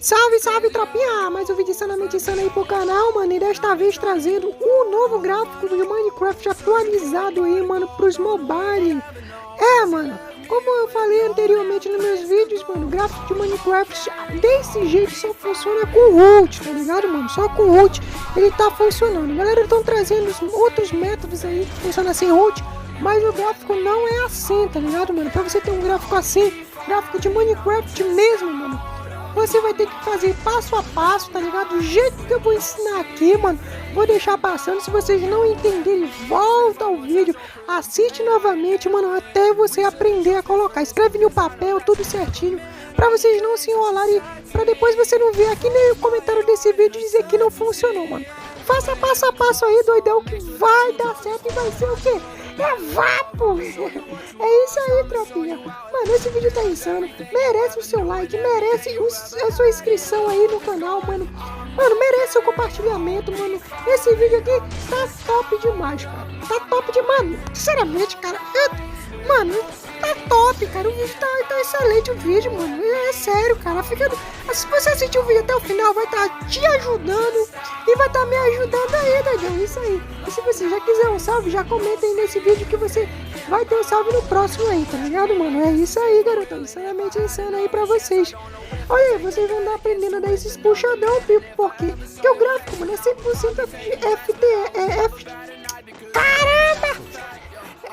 Salve, salve, tropinha! Mais um vídeo insanamente insano aí pro canal, mano. E desta vez trazendo um novo gráfico do Minecraft atualizado aí, mano, pros mobile. Mano, como eu falei anteriormente nos meus vídeos, mano, o gráfico de Minecraft desse jeito só funciona com root, tá ligado, mano? Só com root ele tá funcionando. Galera, estão trazendo outros métodos aí que funcionam sem root, mas o gráfico não é assim, tá ligado, mano? Pra você ter um gráfico assim, gráfico de Minecraft mesmo, mano, você vai ter que fazer passo a passo, tá ligado? Do jeito que eu vou ensinar aqui, mano. Vou deixar passando. Se vocês não entenderem, volta ao vídeo. Assiste novamente, mano, até você aprender a colocar. Escreve no papel, tudo certinho, pra vocês não se enrolarem. Pra depois você não ver aqui no comentário desse vídeo dizer que não funcionou, mano. Faça passo a passo aí, doidão, que vai dar certo e vai ser o quê? É vapo! É isso aí, tropinha. Mano, esse vídeo tá insano. Merece o seu like, merece a sua inscrição aí no canal, mano. Mano, merece o compartilhamento, mano. Esse vídeo aqui tá top demais, cara. Tá top demais. Sinceramente, cara. Mano, tá top, cara. O vídeo tá excelente, o vídeo, mano. É sério, cara. Se você assistir o vídeo até o final, vai estar te ajudando e vai estar me ajudando aí, Dadão. Isso aí. E se você já quiser um salve, já comenta aí nesse vídeo que você vai ter um salve no próximo aí, tá ligado, mano? É isso aí, garotão. Insanamente insano aí pra vocês. Olha aí, vocês vão andar aprendendo a dar esses puxadão, por quê? Porque o gráfico, mano, é 100% Caramba!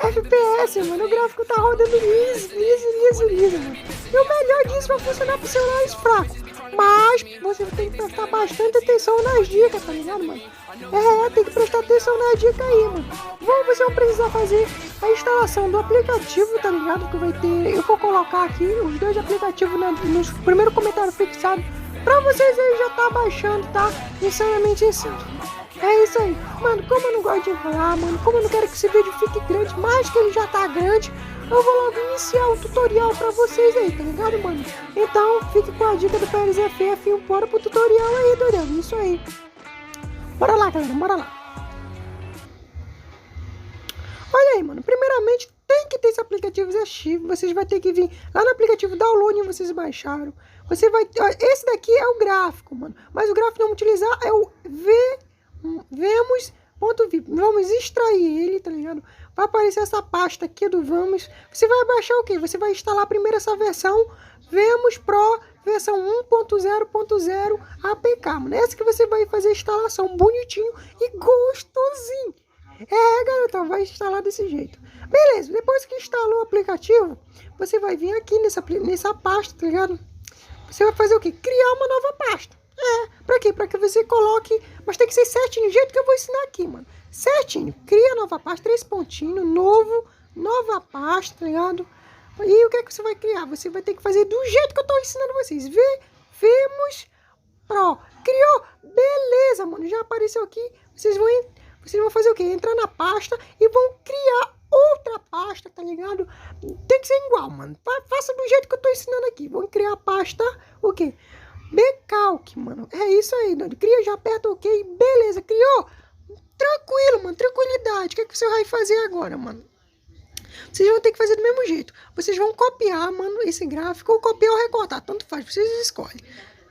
FPS, mano, o gráfico tá rodando liso, mano. E o melhor disso vai funcionar pro celulares fracos. Mas você tem que prestar bastante atenção nas dicas, tá ligado, mano? Tem que prestar atenção nas dicas aí, mano. Você vai precisar fazer a instalação do aplicativo, tá ligado? Que vai ter. Eu vou colocar aqui os dois aplicativos no primeiro comentário fixado. Pra vocês aí já tá baixando, tá? Insanamente insano. É isso aí. Mano, como eu não gosto de enrolar, mano, como eu não quero que esse vídeo fique grande, mais que ele já tá grande, eu vou logo iniciar o tutorial pra vocês aí, tá ligado, mano? Então, fique com a dica do PLZFF e bora pro tutorial aí, doidão. Isso aí. Bora lá, galera, bora lá. Olha aí, mano, primeiramente tem que ter esse aplicativo ativo. Vocês vão ter que vir lá no aplicativo download, vocês baixaram. Você vai, esse daqui é o gráfico, mano, mas o gráfico que vamos utilizar é o vemos.vip. Vamos extrair ele, tá ligado? Vai aparecer essa pasta aqui do Vamos. Você vai baixar o quê? Você vai instalar primeiro essa versão Vemos Pro versão 1.0.0 APK, mano. Essa que você vai fazer a instalação bonitinho e gostosinho. Garotão, vai instalar desse jeito. Beleza, depois que instalou o aplicativo, você vai vir aqui nessa pasta, tá ligado? Você vai fazer o quê? Criar uma nova pasta. Pra quê? Pra que você coloque... Mas tem que ser certinho, do jeito que eu vou ensinar aqui, mano. Certinho. Cria nova pasta, 3 pontinhos, nova pasta, tá ligado? E o que é que você vai criar? Você vai ter que fazer do jeito que eu tô ensinando vocês. Vemos Pro. Criou? Beleza, mano. Já apareceu aqui. Vocês vão fazer o quê? Entrar na pasta e vão criar outra pasta, tá ligado? Tem que ser igual, mano. Faça do jeito que eu tô ensinando aqui. Vão criar a pasta, o quê? Bcalc, mano. É isso aí, doido. Cria, já aperta OK. Beleza, criou? Tranquilo, mano. Tranquilidade. O que é que você vai fazer agora, mano? Vocês vão ter que fazer do mesmo jeito. Vocês vão copiar, mano, esse gráfico, ou copiar ou recortar. Tanto faz, vocês escolhem.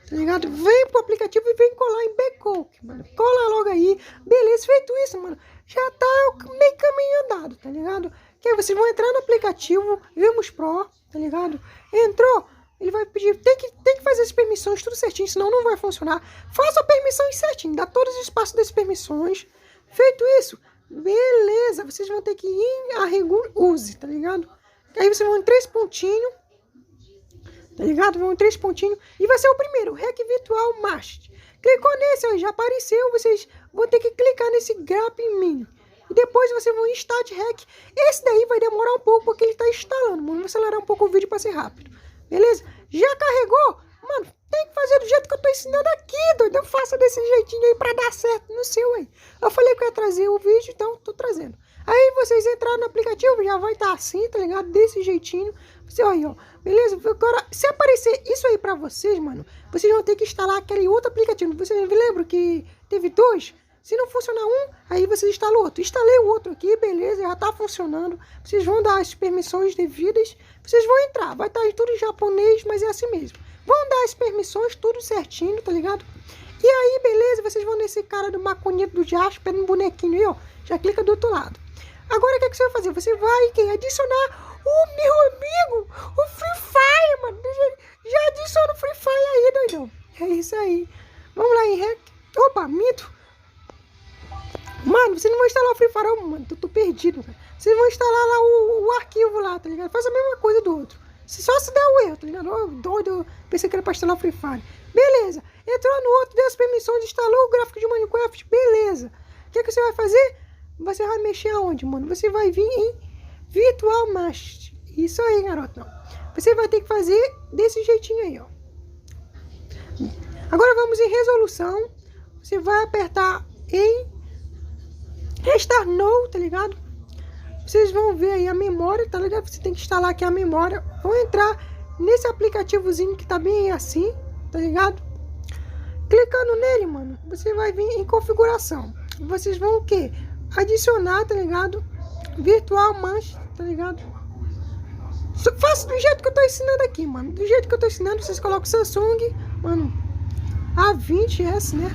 Tá ligado? Vem pro aplicativo e vem colar em Bcalc, mano. Cola logo aí. Beleza, feito isso, mano. Já tá meio caminho andado, tá ligado? Que aí vocês vão entrar no aplicativo, Vemos Pro, tá ligado? Entrou. Ele vai pedir, tem que fazer as permissões tudo certinho, senão não vai funcionar. Faça a permissão certinho, dá todos os espaços das permissões. Feito isso, beleza, vocês vão ter que ir a use, tá ligado? Aí vocês vão em 3 pontinhos, tá ligado? Vão em 3 pontinhos e vai ser o primeiro, Rec Virtual Mast. Clicou nesse, ó, já apareceu, vocês vão ter que clicar nesse Grap Mini. E depois vocês vão em Start Rec. Esse daí vai demorar um pouco porque ele tá instalando, vamos acelerar um pouco o vídeo para ser rápido. Beleza? Já carregou? Mano, tem que fazer do jeito que eu tô ensinando aqui, doido. Eu faço desse jeitinho aí pra dar certo no seu aí. Eu falei que eu ia trazer o vídeo, então tô trazendo. Aí vocês entraram no aplicativo, já vai estar assim, tá ligado? Desse jeitinho. Você aí, ó. Beleza? Agora, se aparecer isso aí pra vocês, mano, vocês vão ter que instalar aquele outro aplicativo. Vocês lembram que teve 2? Se não funcionar um, aí você instala o outro. Instalei o outro aqui, beleza, já tá funcionando. Vocês vão dar as permissões devidas. Vocês vão entrar, vai estar tudo em japonês, mas é assim mesmo. Vão dar as permissões, tudo certinho, tá ligado? E aí, beleza, vocês vão nesse cara do maconito do Jasper, no bonequinho aí, ó. Já clica do outro lado. Agora, o que você vai fazer? Você vai adicionar o meu amigo, o Free Fire, mano. Já adiciona o Free Fire aí, doidão. É isso aí. Vamos lá em Rec. Opa, mito. Mano, vocês não vão instalar o Free Fire, mano. Tô perdido, cara. Vocês vão instalar lá o arquivo lá, tá ligado? Faz a mesma coisa do outro. Só se der o erro, tá ligado? Oh, doido, pensei que era pra instalar o Free Fire. Beleza. Entrou no outro, deu as permissões, instalou o gráfico de Minecraft. Beleza. O que você vai fazer? Você vai mexer aonde, mano? Você vai vir em Virtual Machine. Isso aí, garotão. Você vai ter que fazer desse jeitinho aí, ó. Agora vamos em resolução. Você vai apertar em Restart No, tá ligado? Vocês vão ver aí a memória, tá ligado? Você tem que instalar aqui a memória. Vão entrar nesse aplicativozinho que tá bem assim, tá ligado? Clicando nele, mano, você vai vir em configuração. Vocês vão o quê? Adicionar, tá ligado? Virtual Machine, tá ligado? Faça do jeito que eu tô ensinando aqui, mano. Do jeito que eu tô ensinando, vocês colocam Samsung, mano, A20S, né?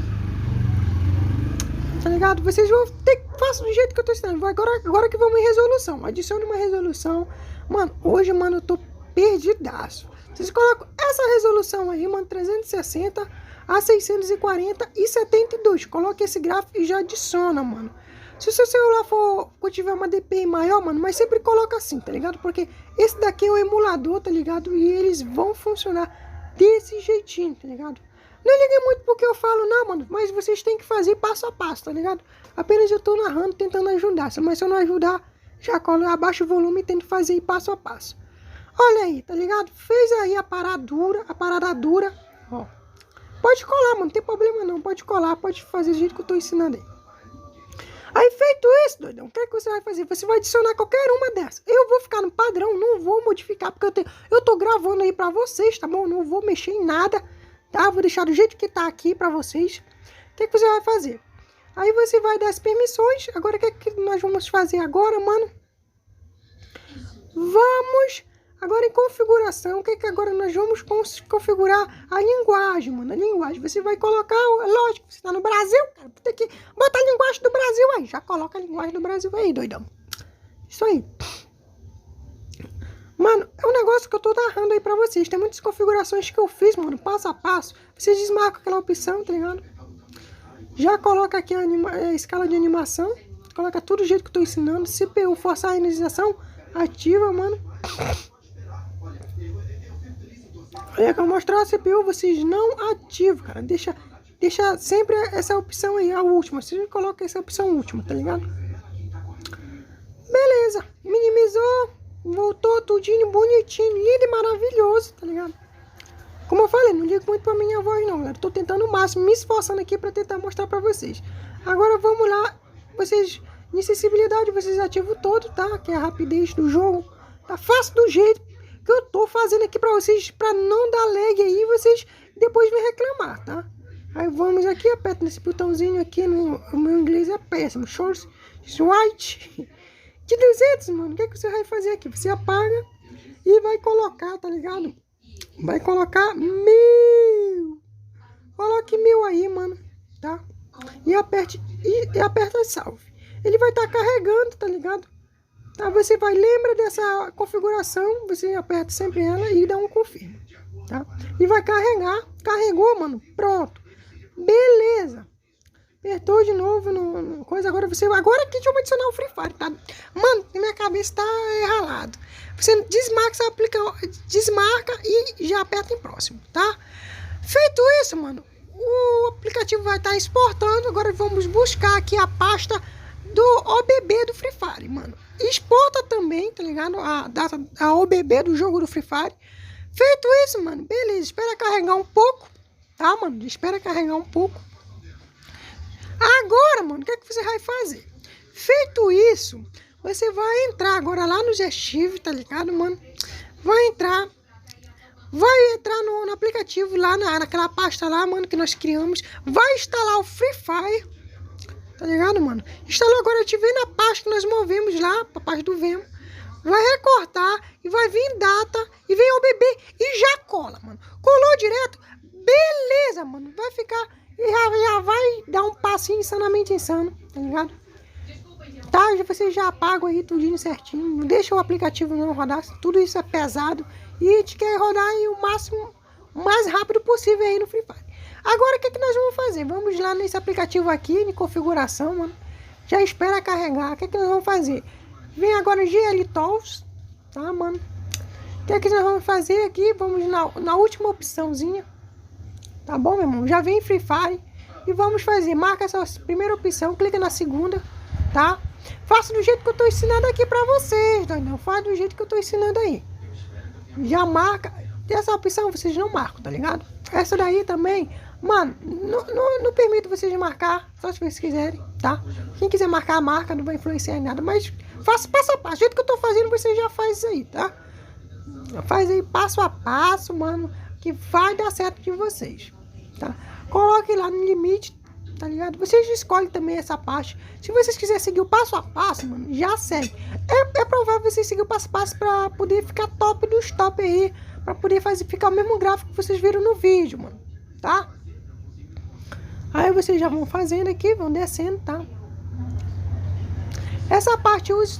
Tá ligado? Vocês vão ter que faça do jeito que eu tô ensinando. Agora que vamos em resolução. Adicione uma resolução. Mano, hoje, mano, eu tô perdidaço. Vocês colocam essa resolução aí, mano, 360 a 640 e 72. Coloque esse gráfico e já adiciona, mano. Se o seu celular for tiver uma DPI maior, mano, mas sempre coloca assim, tá ligado? Porque esse daqui é o emulador, tá ligado? E eles vão funcionar desse jeitinho, tá ligado? Não liguem muito porque eu falo, não, mano, mas vocês têm que fazer passo a passo, tá ligado? Apenas eu tô narrando, tentando ajudar. Mas se eu não ajudar, já abaixa o volume e tento fazer passo a passo. Olha aí, tá ligado? Fez aí a parada dura, ó. Pode colar, mano, não tem problema não. Pode colar, pode fazer do jeito que eu tô ensinando aí. Aí, feito isso, doidão, o que é que você vai fazer? Você vai adicionar qualquer uma dessas. Eu vou ficar no padrão, não vou modificar, porque eu tô gravando aí pra vocês, tá bom? Não vou mexer em nada, tá? Vou deixar do jeito que tá aqui pra vocês. O que é que você vai fazer? Aí você vai dar as permissões. Agora, o que é que nós vamos fazer agora, mano? Vamos agora em configuração. O que é que agora nós vamos configurar? A linguagem, mano. A linguagem. Você vai colocar, lógico, você tá no Brasil, cara. Tem que botar a linguagem do Brasil aí. Já coloca a linguagem do Brasil aí, doidão. Isso aí. Mano, é um negócio que eu tô narrando aí pra vocês. Tem muitas configurações que eu fiz, mano, passo a passo. Vocês desmarcam aquela opção, tá ligado? Já coloca aqui a escala de animação. Coloca tudo do jeito que eu tô ensinando. CPU, forçar a inicialização, ativa, mano. Olha, que eu mostrar a CPU, vocês não ativam, cara. Deixa sempre essa opção aí, a última. Você coloca essa opção última, tá ligado? Beleza. Minimizou. Voltou tudinho, bonitinho, lindo e maravilhoso, tá ligado? Como eu falei, não ligo muito pra minha voz não, galera. Tô tentando o máximo, me esforçando aqui pra tentar mostrar pra vocês. Agora vamos lá. Vocês, em acessibilidade, vocês ativam todo, tá? Que é a rapidez do jogo. Tá fácil do jeito que eu tô fazendo aqui pra vocês, pra não dar lag aí, vocês depois vêm reclamar, tá? Aí vamos aqui, aperta nesse botãozinho aqui, o meu inglês é péssimo. Short, white, de 200, mano. O que é que você vai fazer aqui? Você apaga e vai colocar, tá ligado? Vai colocar 1000. Coloque 1000 aí, mano, tá? E aperta salve. Ele vai estar carregando, tá ligado? Tá, você vai, lembra dessa configuração, você aperta sempre ela e dá um confirma, tá? E vai carregar, carregou, mano, pronto. Beleza. Apertou de novo no coisa, agora aqui deixa eu adicionar o Free Fire, tá? Mano, minha cabeça tá ralado. Você desmarca e já aperta em próximo, tá? Feito isso, mano, o aplicativo vai estar exportando. Agora vamos buscar aqui a pasta do OBB do Free Fire, mano. Exporta também, tá ligado? A OBB do jogo do Free Fire. Feito isso, mano, beleza. Espera carregar um pouco, tá, mano? Espera carregar um pouco. Agora, mano, o que é que você vai fazer? Feito isso, você vai entrar agora lá no Gestive, tá ligado, mano? Vai entrar no aplicativo lá, naquela pasta lá, mano, que nós criamos. Vai instalar o Free Fire. Tá ligado, mano? Instalou agora, eu te vi na pasta que nós movemos lá, pra parte do Vemo. vai recortar e vai vir data e vem o bebê e já cola, mano. Colou direto, beleza, mano. Vai ficar e já vai dar um passinho insanamente insano, tá ligado? Tá, você já apaga aí tudinho certinho. Não deixa o aplicativo não rodar, tudo isso é pesado. E a gente quer rodar aí o máximo, o mais rápido possível aí no Free Fire. Agora o que nós vamos fazer? Vamos lá nesse aplicativo aqui, em configuração, mano. Já espera carregar. O que nós vamos fazer? Vem agora no GL Tools, tá, mano? O que nós vamos fazer aqui? Vamos na última opçãozinha. Tá bom, meu irmão? Já vem Free Fire. E vamos fazer. Marca essa primeira opção, clica na segunda, tá? Faça do jeito que eu tô ensinando aqui pra vocês, não faz do jeito que eu tô ensinando aí. Já marca. Essa opção vocês não marcam, tá ligado? Essa daí também, mano, não permito vocês marcar, só se vocês quiserem, tá? Quem quiser marcar, marca, não vai influenciar em nada, mas faça passo a passo. Do jeito que eu tô fazendo, vocês já fazem isso aí, tá? Faz aí passo a passo, mano, que vai dar certo de vocês, tá? Coloque lá no limite, tá ligado? Vocês escolhem também essa parte. Se vocês quiserem seguir o passo a passo, mano, já segue. É provável vocês seguir o passo a passo pra poder ficar top dos top aí, pra poder ficar o mesmo gráfico que vocês viram no vídeo, mano, tá? Aí vocês já vão fazendo aqui, vão descendo, tá? Essa parte, use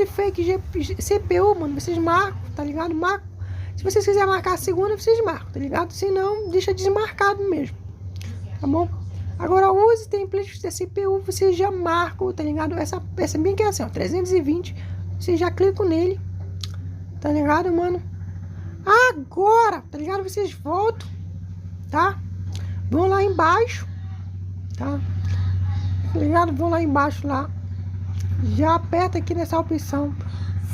fake CPU, mano, vocês marcam, tá ligado? Marcam. Se vocês quiserem marcar a segunda, vocês marcam, tá ligado? Se não, deixa desmarcado mesmo, tá bom? Agora, use template da CPU, vocês já marcam, tá ligado? Essa bem que é assim, ó, 320, vocês já clicam nele, tá ligado, mano? Agora, tá ligado? Vocês voltam, tá? Vão lá embaixo, tá? Tá ligado? Vão lá embaixo, lá. Já aperta aqui nessa opção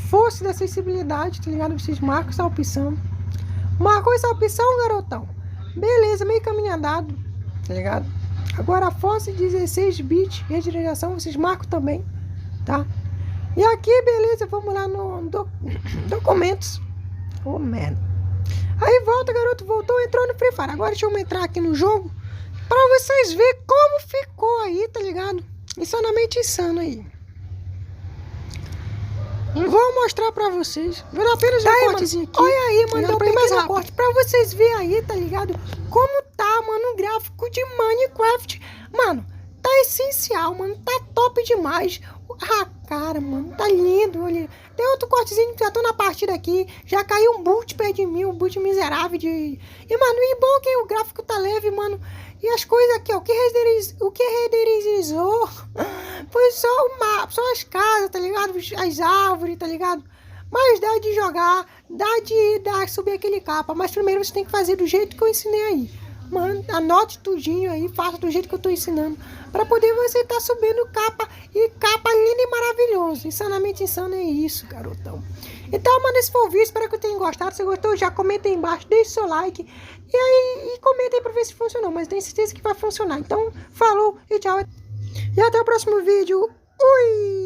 força da acessibilidade, tá ligado? Vocês marcam essa opção. Marcou essa opção, garotão? Beleza, meio caminho andado, tá ligado? Agora a força 16 bits, rede de geração, vocês marcam também, tá? E aqui, beleza, vamos lá no documentos. Oh, merda. Aí volta, garoto, voltou, entrou no Free Fire. Agora deixa eu entrar aqui no jogo pra vocês verem como ficou aí, tá ligado? Insanamente insano aí. Vou mostrar pra vocês. Vou dar apenas um cortezinho aqui. Olha aí, mano, deu mais um corte pra vocês verem aí, tá ligado? Como tá, mano, o gráfico de Minecraft. Mano, tá essencial, mano, tá top demais. Ah, cara, mano, tá lindo, olha. Tem outro cortezinho que já tô na partida aqui. Já caiu um boot perto de mim, um boot miserável de... E, mano, e bom que o gráfico tá leve, mano. E as coisas aqui, ó, o que renderizou foi só as casas, tá ligado? As árvores, tá ligado? Mas dá de jogar, dá de subir aquele capa. Mas primeiro você tem que fazer do jeito que eu ensinei aí. Mano, anote tudinho aí, faça do jeito que eu tô ensinando. Pra poder você tá subindo capa. E capa linda e maravilhoso. Insanamente insano é isso, garotão. Então, mano, esse foi o vídeo. Espero que tenham gostado. Se gostou, já comenta aí embaixo, deixe seu like. E comenta aí pra ver se funcionou. Mas tenho certeza que vai funcionar. Então, falou e tchau. E até o próximo vídeo. Ui!